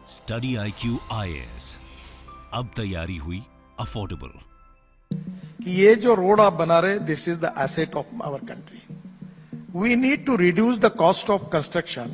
Study IQ IAS, अब तैयारी हुई अफोर्डेबल। कि ये जो रोड आप बना रहे, this is the asset of our country. We need to reduce the cost of construction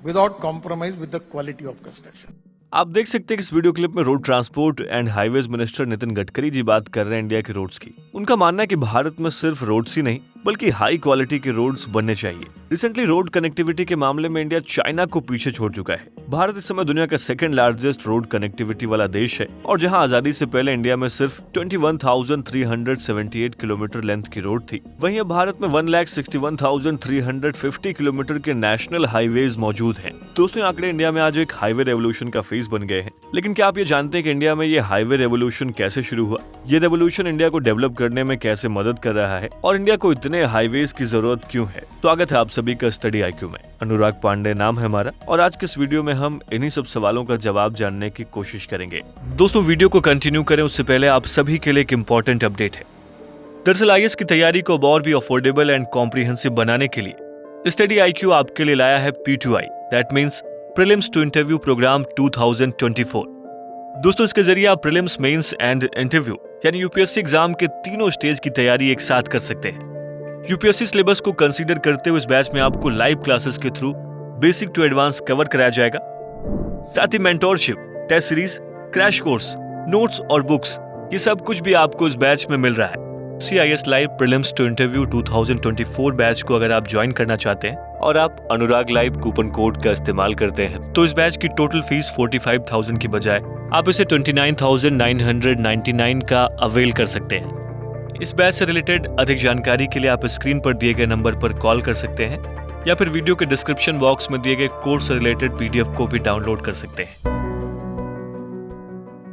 without compromise with the quality of construction. आप देख सकते हैं कि इस वीडियो क्लिप में road transport and highways minister Nitin Gadkari ji बात कर रहे हैं इंडिया के रोड्स की। उनका मानना है कि भारत में सिर्फ रोड्स ही नहीं बल्कि हाई क्वालिटी के रोड्स बनने चाहिए। रिसेंटली रोड कनेक्टिविटी के मामले में इंडिया चाइना को पीछे छोड़ चुका है। भारत इस समय दुनिया का सेकंड लार्जेस्ट रोड कनेक्टिविटी वाला देश है और जहां आजादी से पहले इंडिया में सिर्फ 21,378 किलोमीटर लेंथ की रोड थी, वहीं अब भारत में 1,61,350 किलोमीटर के नेशनल हाईवेज मौजूद हैं। दोस्तों, आंकड़े इंडिया में आज एक हाईवे रेवोल्यूशन का फेस बन गए हैं। लेकिन क्या आप ये जानते हैं कि इंडिया में ये हाईवे रेवोल्यूशन कैसे शुरू हुआ? ये रेवोल्यूशन इंडिया को डेवलप करने में कैसे मदद कर रहा है और इंडिया को इतने हाईवेज की जरूरत क्यों है? स्वागत है आप सभी का स्टडी IQ में। अनुराग पांडे नाम है हमारा और आज के इस वीडियो में हम इन्हीं सब सवालों का जवाब जानने की कोशिश करेंगे। दोस्तों, वीडियो को कंटिन्यू करें उससे पहले आप सभी के लिए एक इम्पोर्टेंट अपडेट है। दरअसल IAS की तैयारी को और भी अफोर्डेबल एंड कॉम्प्रिहेंसिव बनाने के लिए स्टडी IQ आपके लिए लाया है P2I, that means prelims to interview programme 2024। दोस्तों, इसके जरिए आप प्रीलिम्स, मेंस एंड इंटरव्यू यानी UPSC एग्जाम के तीनों स्टेज की तैयारी एक साथ कर सकते हैं। UPSC सिलेबस को कंसीडर करते हुए इस बैच में आपको लाइव क्लासेस के through basic to advance cover कराया जाएगा। साथ ही mentorship, test series, crash course, notes और बुक्स, ये सब कुछ भी आपको इस बैच में मिल रहा है। CIS live prelims to interview 2024 batch को अगर आप ज्वाइन करना चाहते हैं और आप अनुराग लाइव कूपन कोड का इस्तेमाल करते हैं तो इस बैच की टोटल फीस 45,000 की बजाय आप इसे 29,999 का अवेल कर सकते हैं। इस बैच से रिलेटेड अधिक जानकारी के लिए आप स्क्रीन पर दिए गए नंबर पर कॉल कर सकते हैं या फिर वीडियो के डिस्क्रिप्शन बॉक्स में दिए गए कोर्स से रिलेटेड PDF को भी डाउनलोड कर सकते हैं।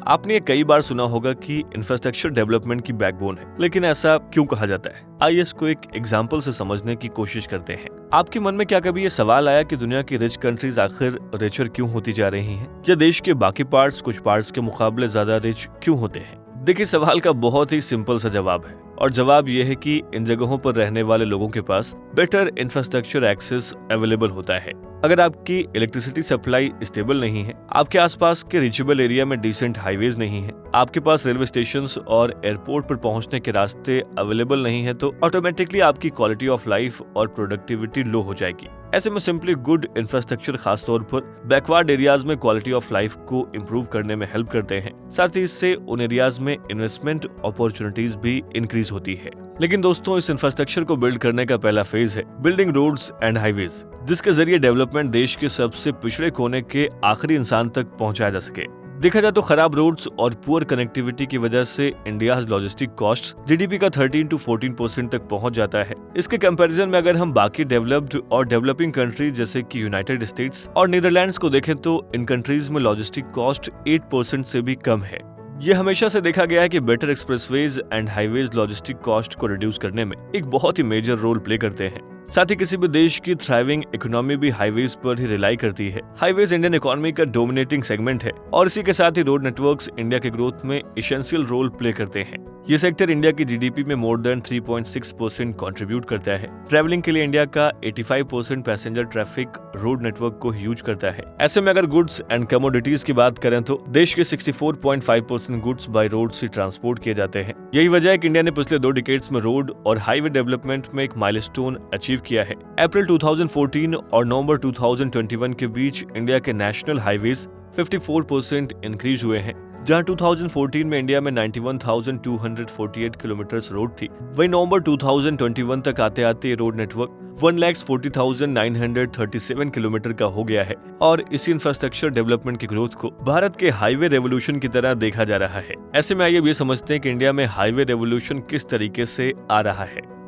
आपने ये कई बार सुना होगा कि इंफ्रास्ट्रक्चर डेवलपमेंट की बैकबोन है, लेकिन ऐसा क्यों कहा जाता है? आइए इसको एक एग्जाम्पल से समझने की कोशिश करते हैं। आपके मन में क्या कभी ये सवाल आया कि दुनिया की रिच कंट्रीज आखिर रिचर क्यों होती जा रही हैं? या देश के बाकी पार्ट्स कुछ पार्ट्स के मुकाबले ज्यादा रिच क्यों होते हैं? देखिए, सवाल का बहुत ही सिंपल सा जवाब है और जवाब यह है कि इन जगहों पर रहने वाले लोगों के पास बेटर इंफ्रास्ट्रक्चर एक्सेस अवेलेबल होता है। अगर आपकी इलेक्ट्रिसिटी सप्लाई स्टेबल नहीं है, आपके आसपास के रीचेबल एरिया में डिसेंट हाईवेज नहीं है, आपके पास रेलवे स्टेशंस और एयरपोर्ट पर पहुंचने के रास्ते अवेलेबल नहीं है, तो ऑटोमेटिकली आपकी क्वालिटी ऑफ लाइफ और प्रोडक्टिविटी लो हो जाएगी। ऐसे में सिंपली गुड इंफ्रास्ट्रक्चर खासतौर पर बैकवर्ड एरियाज में क्वालिटी ऑफ लाइफ को इम्प्रूव करने में हेल्प करते हैं। साथ ही इससे उन एरियाज में इन्वेस्टमेंट अपॉर्चुनिटीज भी इंक्रीज होती है। लेकिन दोस्तों, इस इंफ्रास्ट्रक्चर को बिल्ड करने का पहला फेज है बिल्डिंग रोड्स एंड हाईवेज, जिसके जरिए डेवलपमेंट देश के सबसे पिछड़े कोने के आखिरी इंसान तक पहुंचाया जा सके। देखा जाए तो खराब रोड्स और पुअर कनेक्टिविटी की वजह से इंडियाज लॉजिस्टिक कॉस्ट GDP का 13 to 14% तक पहुंच जाता है। इसके कंपैरिजन में अगर हम बाकी डेवलप्ड और डेवलपिंग कंट्रीज जैसे कि यूनाइटेड स्टेट्स और नीदरलैंड्स को देखें तो इन कंट्रीज में लॉजिस्टिक कॉस्ट 8% से भी कम है। ये हमेशा से देखा गया है कि better expressways and highways logistic cost को रिड्यूस करने में एक बहुत ही मेजर रोल प्ले करते हैं। साथ ही किसी भी देश की थ्राइविंग इकोनॉमी भी हाईवेज पर ही रिलाई करती है। हाईवेज इंडियन इकोनॉमी का डोमिनेटिंग सेगमेंट है और इसी के साथ ही रोड नेटवर्क्स इंडिया के ग्रोथ में एसेंशियल रोल प्ले करते हैं। ये सेक्टर इंडिया की GDP में मोर देन 3.6% कंट्रीब्यूट करता है। ट्रैवलिंग के लिए इंडिया का 85% पैसेंजर ट्रैफिक रोड नेटवर्क को यूज करता है। ऐसे में अगर गुड्स एंड कमोडिटीज की बात करें तो देश के 64.5% गुड्स बाय रोड से ट्रांसपोर्ट किए जाते हैं। यही वजह है कि इंडिया ने पिछले 2 डिकेड्स में रोड और हाईवे डेवलपमेंट में एक माइलस्टोन अचीव किया है। अप्रैल 2014 और नवंबर 2021 के बीच इंडिया के नेशनल हाईवेज 54% इंक्रीज हुए हैं। जहां 2014 में इंडिया में 91,248 किलोमीटर रोड थी, वहीं नवंबर 2021 तक आते आते रोड नेटवर्क 1,40,937 किलोमीटर का हो गया है और इसी इंफ्रास्ट्रक्चर डेवलपमेंट की ग्रोथ को भारत के हाईवे रेवोल्यूशन की तरह देखा जा रहा है। ऐसे में आइए ये समझते हैं कि इंडिया में हाईवे रेवोल्यूशन किस तरीके से आ रहा है।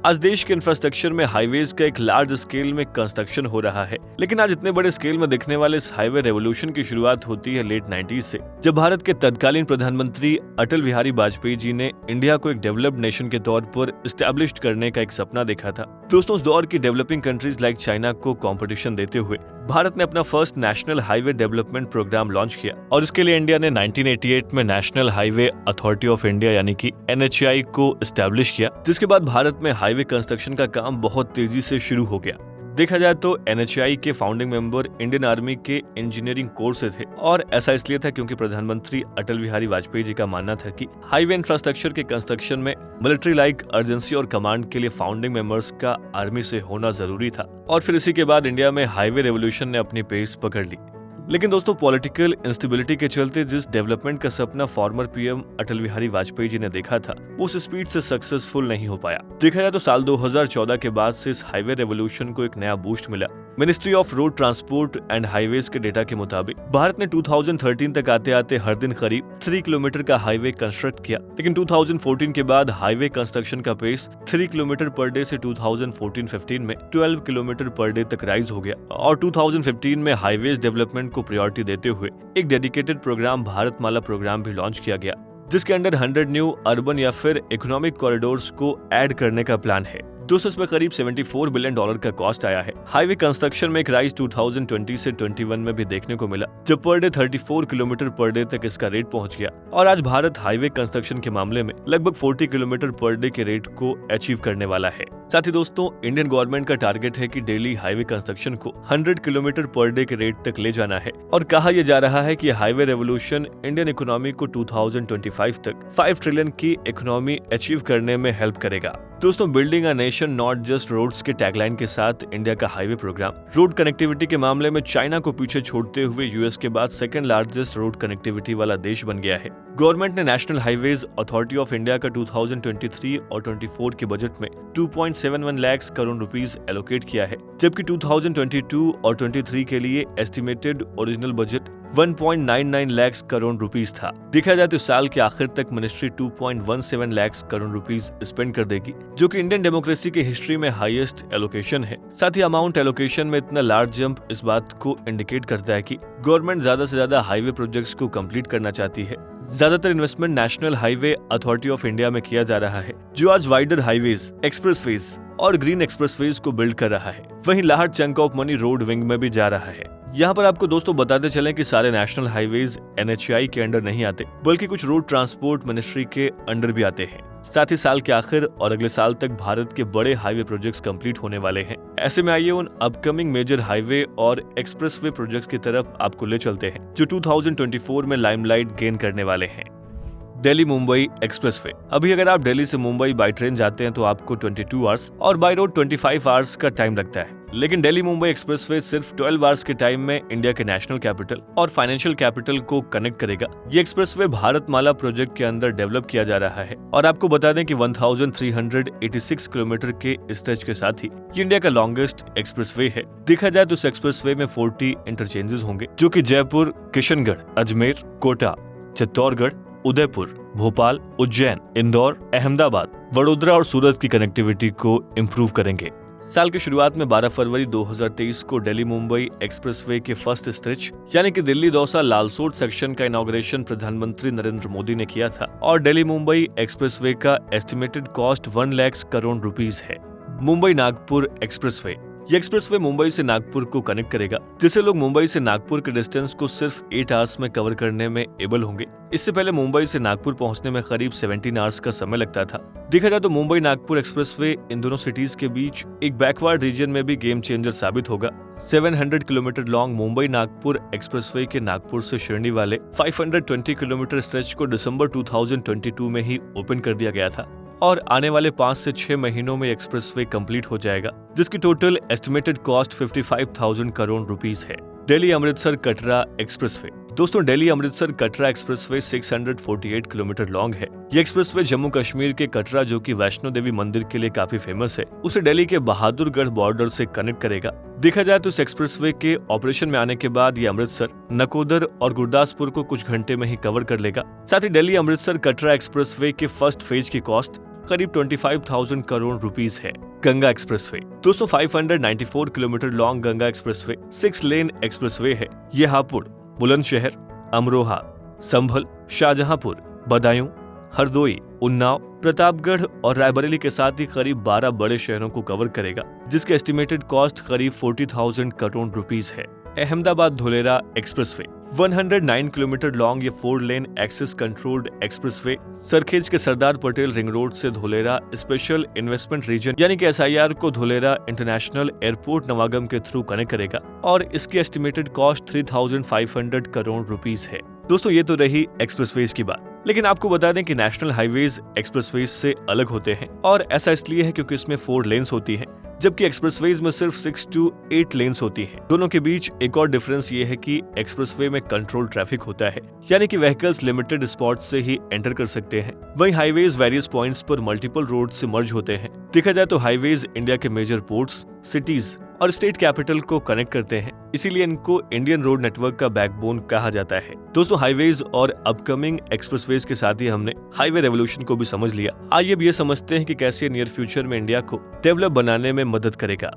आज देश के इंफ्रास्ट्रक्चर में हाईवेज का एक लार्ज स्केल में कंस्ट्रक्शन हो रहा है, लेकिन आज इतने बड़े स्केल में दिखने वाले इस हाईवे रेवोल्यूशन की शुरुआत होती है लेट 90s से, जब भारत के तत्कालीन प्रधानमंत्री अटल बिहारी वाजपेयी जी ने इंडिया को एक डेवलप्ड नेशन के तौर पर एस्टैब्लिश करने का एक सपना देखा था। दोस्तों, उस दौर की डेवलपिंग कंट्रीज लाइक चाइना को कंपटीशन देते हुए भारत ने अपना first national highway development programme launch किया और इसके लिए इंडिया ने 1988 में national highway authority of India यानी कि NHAI को एस्टैब्लिश किया, जिसके बाद भारत में हाईवे कंस्ट्रक्शन का काम बहुत तेजी से शुरू हो गया। देखा जाए तो NHAI के फाउंडिंग मेंबर इंडियन आर्मी के इंजीनियरिंग कोर्स से थे और ऐसा इसलिए था क्योंकि प्रधानमंत्री अटल बिहारी वाजपेयी जी का मानना था कि हाईवे इंफ्रास्ट्रक्चर के कंस्ट्रक्शन में मिलिट्री लाइक अर्जेंसी और कमांड के लिए फाउंडिंग मेंबर्स का आर्मी से होना जरूरी था। और फिर इसी के बाद इंडिया में हाईवे रेवोल्यूशन ने अपनी पेस पकड़ ली। लेकिन दोस्तों, पॉलिटिकल इंस्टेबिलिटी के चलते जिस डेवलपमेंट का सपना फॉर्मर पीएम अटल बिहारी वाजपेयी जी ने देखा था, वो उस स्पीड से सक्सेसफुल नहीं हो पाया। देखा जाए तो साल 2014 के बाद से इस हाईवे रेवोल्यूशन को एक नया बूस्ट मिला। Ministry of road transport and highways के डेटा के मुताबिक भारत ने 2013 तक आते आते हर दिन करीब 3 किलोमीटर का हाईवे कंस्ट्रक्ट किया। लेकिन 2014 के बाद हाईवे कंस्ट्रक्शन का पेस 3 किलोमीटर पर डे से 2014-15 में 12 किलोमीटर पर डे तक राइज हो गया। और 2015 में हाईवेज डेवलपमेंट को प्रायोरिटी देते हुए एक डेडिकेटेड प्रोग्राम भारतमाला प्रोग्राम भी लॉन्च किया गया, जिसके अंडर 100 न्यू अर्बन या फिर इकोनॉमिक कॉरिडोर्स को ऐड करने का प्लान है। दोस्तों, इसमें करीब $74 बिलियन का कॉस्ट आया है। हाईवे कंस्ट्रक्शन में एक राइज 2020 से 21 में भी देखने को मिला, जब per day 34 kilometre per day तक इसका रेट पहुंच गया। और आज भारत हाईवे कंस्ट्रक्शन के मामले में लगभग 40 किलोमीटर पर डे के रेट को अचीव करने वाला है। साथ ही दोस्तों, इंडियन गवर्नमेंट का टारगेट है कि डेली हाईवे कंस्ट्रक्शन को 100 किलोमीटर पर डे के रेट तक ले जाना है। और कहा यह जा रहा है कि हाईवे रेवोल्यूशन इंडियन इकोनॉमी को 2025 तक 5 ट्रिलियन की इकोनॉमी अचीव करने में हेल्प करेगा। दोस्तों, building a nation not just roads के टैगलाइन के साथ इंडिया का हाईवे प्रोग्राम रोड कनेक्टिविटी के मामले में चाइना को पीछे छोड़ते हुए यूएस के बाद सेकंड लार्जेस्ट रोड कनेक्टिविटी वाला देश बन गया है। गवर्नमेंट ने national highways authority of India का 2023 और 24 के बजट में 2.71 लाख करोड़ रुपीस एलोकेट किया है, जबकि 2022 और 23 के लिए estimated original budget 1.99 lakh crore rupees था। देखा जाए तो साल के आखिर तक ministry 2.17 lakh crore rupees spend कर देगी, जो कि इंडियन डेमोक्रेसी की हिस्ट्री में हाईएस्ट एलोकेशन है। साथ ही अमाउंट एलोकेशन में इतना लार्ज जंप इस बात को इंडिकेट करता है कि गवर्नमेंट ज्यादा से ज्यादा हाईवे प्रोजेक्ट्स को कंप्लीट करना चाहती है। ज्यादातर investment national highway authority of India में किया जा रहा है, जो आज वाइडर हाईवेज, एक्सप्रेसवेज और ग्रीन एक्सप्रेसवेज को बिल्ड कर रहा है। वहीं large chunk of money road wing में भी जा रहा है। यहाँ पर आपको दोस्तों बताते चलें कि सारे नेशनल हाईवेज NHAI के अंडर नहीं आते, बल्कि कुछ रोड ट्रांसपोर्ट मिनिस्ट्री के अंडर भी आते हैं। साथ ही साल के आखिर और अगले साल तक भारत के बड़े हाईवे प्रोजेक्ट्स कंप्लीट होने वाले हैं। ऐसे में आइए उन अपकमिंग मेजर हाईवे और एक्सप्रेसवे प्रोजेक्ट्स की तरफ आपको ले चलते हैं, जो 2024 में लाइमलाइट गेन करने वाले हैं। दिल्ली मुंबई एक्सप्रेसवे। अभी अगर आप दिल्ली से मुंबई बाय ट्रेन जाते हैं तो आपको 22 आवर्स और बाय रोड 25 आवर्स का टाइम लगता है। लेकिन दिल्ली मुंबई एक्सप्रेसवे सिर्फ 12 आवर्स के टाइम में इंडिया के नेशनल कैपिटल और फाइनेंशियल कैपिटल को कनेक्ट करेगा। ये एक्सप्रेसवे भारतमाला प्रोजेक्ट के अंदर डेवलप किया जा रहा है और आपको बता दें कि 1386 किलोमीटर के स्ट्रेच के साथ ही ये इंडिया का लॉन्गेस्ट एक्सप्रेसवे है। देखा जाए तो इस एक्सप्रेसवे में 40 इंटरचेंजेस होंगे, जो कि जयपुर, किशनगढ़, अजमेर, कोटा, चित्तौड़गढ़, उदयपुर, भोपाल, उज्जैन, इंदौर, अहमदाबाद, वडोदरा और सूरत की कनेक्टिविटी को इम्प्रूव करेंगे। साल की शुरुआत में 12 फरवरी 2023 को दिल्ली मुंबई एक्सप्रेसवे के फर्स्ट स्ट्रेच यानी कि दिल्ली दौसा लालसोट सेक्शन का इनॉग्रेशन प्रधानमंत्री नरेंद्र मोदी ने किया था और दिल्ली मुंबई एक्सप्रेसवे का estimated cost 1 lakh crore rupees है। मुंबई नागपुर एक्सप्रेसवे। ये एक्सप्रेसवे मुंबई से नागपुर को कनेक्ट करेगा, जिससे लोग मुंबई से नागपुर के डिस्टेंस को सिर्फ 8 आवर्स में कवर करने में एबल होंगे। इससे पहले मुंबई से नागपुर पहुंचने में करीब 17 आवर्स का समय लगता था। देखा जाए तो मुंबई नागपुर एक्सप्रेसवे इन दोनों सिटीज के बीच एक बैकवर्ड रीजन में भी गेम चेंजर साबित होगा। 700 kilometre long Mumbai Nagpur expressway के नागपुर से शिरडी वाले 520 किलोमीटर स्ट्रेच को दिसंबर 2022 में ही ओपन कर दिया गया था और आने वाले 5 से 6 महीनों में एक्सप्रेसवे कंप्लीट हो जाएगा, जिसकी total estimated cost 55,000 crore rupees है। दिल्ली अमृतसर कटरा एक्सप्रेसवे। दोस्तों, Delhi Amritsar Katra expressway 648 kilometre long है। ये एक्सप्रेसवे जम्मू कश्मीर के कटरा, जो कि वैष्णो देवी मंदिर के लिए काफी फेमस है, उसे दिल्ली के बहादुरगढ़ बॉर्डर से कनेक्ट करेगा। देखा जाए तो इस एक्सप्रेसवे के ऑपरेशन में आने के बाद ये अमृतसर, नकोदर और गुरदासपुर को कुछ घंटे में ही कवर कर लेगा। साथ ही दिल्ली अमृतसर कटरा एक्सप्रेसवे के फर्स्ट फेज की कॉस्ट करीब 25,000 करोड़ रुपीस है। गंगा एक्सप्रेसवे। दोस्तों, 594 किलोमीटर लॉन्ग गंगा एक्सप्रेसवे 6 लेन एक्सप्रेसवे है। ये हापुड़, बुलंदशहर, अमरोहा, संभल, शाहजहांपुर, बदायूं, हरदोई, उन्नाव, प्रतापगढ़ और रायबरेली के साथ ही करीब 12 बड़े शहरों को कवर करेगा, जिसके एस्टिमेटेड कॉस्ट करीब 40,000 करोड़ रुपीस है। Ahmedabad Dholera expressway 109 kilometre long ये 4 lane access controlled expressway Sarkhej के सरदार पटेल रिंग रोड से धोलेरा स्पेशल इन्वेस्टमेंट रीजन यानी कि SIR को धोलेरा इंटरनेशनल एयरपोर्ट नवागम के थ्रू कनेक्ट करेगा और इसकी एस्टिमेटेड कॉस्ट 3,500 करोड़ रुपीस है। दोस्तों ये तो रही एक्सप्रेसवेज की बात, लेकिन आपको बता दें कि नेशनल हाईवेज एक्सप्रेसवेज से अलग होते हैं और ऐसा इसलिए है क्योंकि इसमें 4 लेन्स होती हैं, जबकि एक्सप्रेसवेज में सिर्फ 6 to 8 लेन्स होती हैं। दोनों के बीच एक और डिफरेंस ये है कि एक्सप्रेसवे में कंट्रोल ट्रैफिक होता है, यानी कि व्हीकल्स लिमिटेड स्पॉट से ही एंटर कर सकते हैं। वहीं हाईवेज वेरियस पॉइंट्स पर मल्टीपल रोड से मर्ज होते हैं। देखा जाए तो हाईवेज इंडिया के मेजर पोर्ट्स, सिटीज और स्टेट कैपिटल को कनेक्ट करते हैं, इसीलिए इनको इंडियन रोड नेटवर्क का बैकबोन कहा जाता है। दोस्तों हाईवेज और अपकमिंग एक्सप्रेसवेज के साथ ही हमने हाईवे रेवोल्यूशन को भी समझ लिया। आइए अब ये समझते हैं कि कैसे नियर फ्यूचर में इंडिया को डेवलप बनाने में मदद करेगा।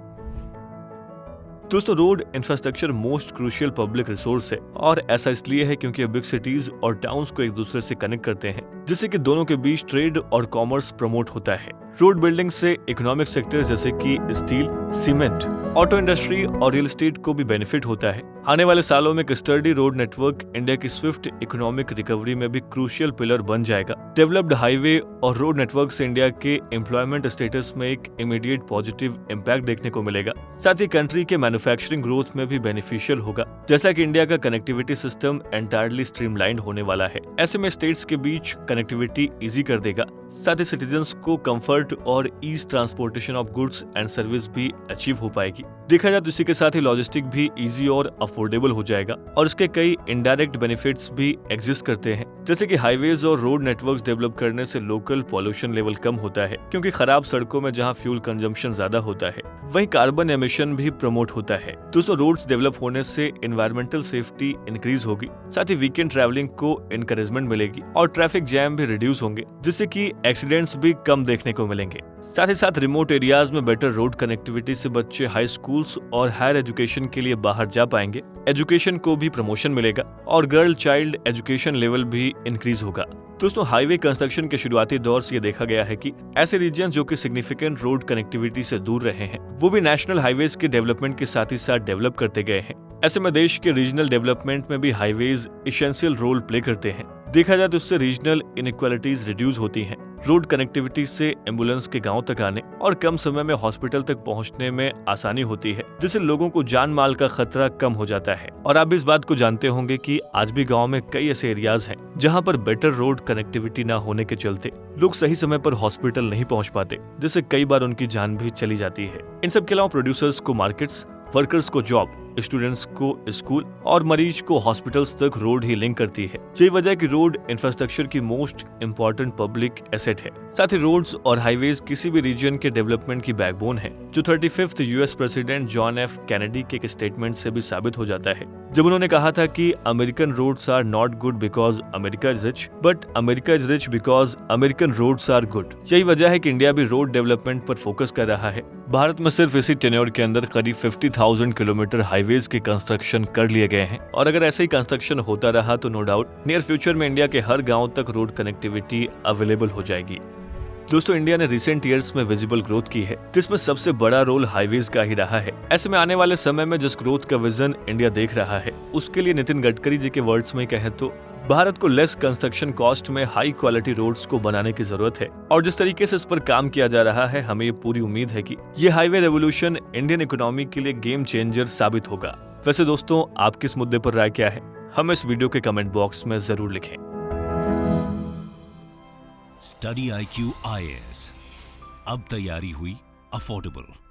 दोस्तों road infrastructure most crucial public resource है और ऐसा इसलिए है क्योंकि बिग सिटीज और टाउन्स को एक दूसरे से कनेक्ट करते हैं, जिससे कि दोनों के बीच ट्रेड और कॉमर्स प्रमोट होता है। रोड बिल्डिंग से इकोनॉमिक सेक्टर जैसे कि स्टील, सीमेंट, ऑटो इंडस्ट्री और रियल एस्टेट को भी बेनिफिट होता है। आने वाले सालों में स्टर्डी रोड नेटवर्क इंडिया की स्विफ्ट इकोनॉमिक रिकवरी में भी क्रूशियल पिलर बन जाएगा। डेवलप्ड हाईवे और रोड नेटवर्क से इंडिया के एम्प्लॉयमेंट स्टेटस में एक इमीडिएट पॉजिटिव इम्पैक्ट देखने को मिलेगा, साथ ही कंट्री के मैन्युफैक्चरिंग ग्रोथ में भी बेनिफिशियल होगा, जैसा कि इंडिया का कनेक्टिविटी सिस्टम एंटायरली स्ट्रीमलाइंड होने वाला है। ऐसे में स्टेट्स के बीच कनेक्टिविटी इजी कर देगा, साथ ही सिटीजन्स को कंफर्ट और ease transportation of goods and service भी अचीव हो पाएगी। देखा जाए तो इसी के साथ ही लॉजिस्टिक भी इजी और अफोर्डेबल हो जाएगा और इसके कई इनडायरेक्ट बेनिफिट्स भी एग्जिस्ट करते हैं, जैसे कि हाईवेज और रोड नेटवर्क्स डेवलप करने से लोकल पॉल्यूशन लेवल कम होता है, क्योंकि खराब सड़कों में जहां फ्यूल कंजम्पशन ज्यादा होता है वहीं कार्बन एमिशन भी प्रमोट होता है। दोस्तों रोड्स डेवलप होने से एनवायरमेंटल सेफ्टी इंक्रीज होगी, साथ ही वीकेंड ट्रैवलिंग को एनकरेजमेंट मिलेगी और ट्रैफिक जैम भी रिड्यूस होंगे, जिससे कि एक्सीडेंट्स भी कम देखने को मिलेंगे। साथ ही साथ रिमोट एरियाज में बेटर रोड कनेक्टिविटी से बच्चे हाई स्कूल्स और हायर एजुकेशन के लिए बाहर जा पाएंगे, एजुकेशन को भी प्रमोशन मिलेगा और गर्ल चाइल्ड एजुकेशन लेवल भी इंक्रीज होगा। दोस्तों हाईवे कंस्ट्रक्शन के शुरुआती दौर से ये देखा गया है कि ऐसे रीजन जो कि सिग्निफिकेंट रोड कनेक्टिविटी से दूर रहे हैं वो भी नेशनल हाईवेज के डेवलपमेंट के साथ ही साथ डेवलप करते गए हैं। ऐसे में देश के रीजनल डेवलपमेंट में भी हाईवेज एसेंशियल रोल प्ले करते हैं। देखा जाए तो इससे रीजनल इनइक्वालिटीज रिड्यूस होती हैं। रोड कनेक्टिविटी से एम्बुलेंस के गांव तक आने और कम समय में हॉस्पिटल तक पहुंचने में आसानी होती है, जिससे लोगों को जान माल का खतरा कम हो जाता है। और आप इस बात को जानते होंगे कि आज भी गांव में कई ऐसे एरियाज हैं जहां पर बेटर रोड कनेक्टिविटी न होने के चलते लोग सही समय पर हॉस्पिटल नहीं पहुंच पाते, जिससे कई बार उनकी जान भी चली जाती है। इन सब के अलावा प्रोड्यूसर्स को मार्केट्स, वर्कर्स को जॉब, स्टूडेंट्स को स्कूल और मरीज को हॉस्पिटल्स तक रोड ही लिंक करती है। यही वजह है कि रोड इंफ्रास्ट्रक्चर की मोस्ट इम्पोर्टेंट पब्लिक एसेट है। साथ ही रोड्स और हाईवेज किसी भी रीजन के डेवलपमेंट की बैकबोन है, जो 35th US president John F Kennedy के एक स्टेटमेंट से भी साबित हो जाता है, जब उन्होंने कहा था कि American roads are not good because America is rich, but America is rich because American roads are good. यही वजह है कि इंडिया भी रोड डेवलपमेंट पर फोकस कर रहा है। भारत में सिर्फ इसी टेन्योर के अंदर करीब 50,000 किलोमीटर हाईवेज के कंस्ट्रक्शन कर लिए गए हैं और अगर ऐसे ही कंस्ट्रक्शन होता रहा तो नो डाउट नियर फ्यूचर में इंडिया के हर गांव तक रोड कनेक्टिविटी अवेलेबल हो जाएगी। दोस्तों इंडिया ने रिसेंट ईयर्स में विजिबल ग्रोथ की है, जिसमें सबसे बड़ा रोल हाईवेज का ही रहा है। ऐसे में आने वाले समय में जिस ग्रोथ का विजन इंडिया देख रहा है उसके लिए नितिन गडकरी जी के वर्ड्स में कहें तो भारत को लेस कंस्ट्रक्शन कॉस्ट में हाई क्वालिटी रोड्स को बनाने की जरूरत है और जिस तरीके से इस पर काम किया जा रहा है हमें ये पूरी उम्मीद है कि ये हाईवे रेवोल्यूशन इंडियन इकोनॉमी के लिए गेम चेंजर साबित होगा। वैसे दोस्तों आपकी इस मुद्दे पर राय क्या है, हमें इस वीडियो के कमेंट बॉक्स में जरूर लिखें। स्टडी IQ IAS अब तैयारी हुई अफोर्डेबल।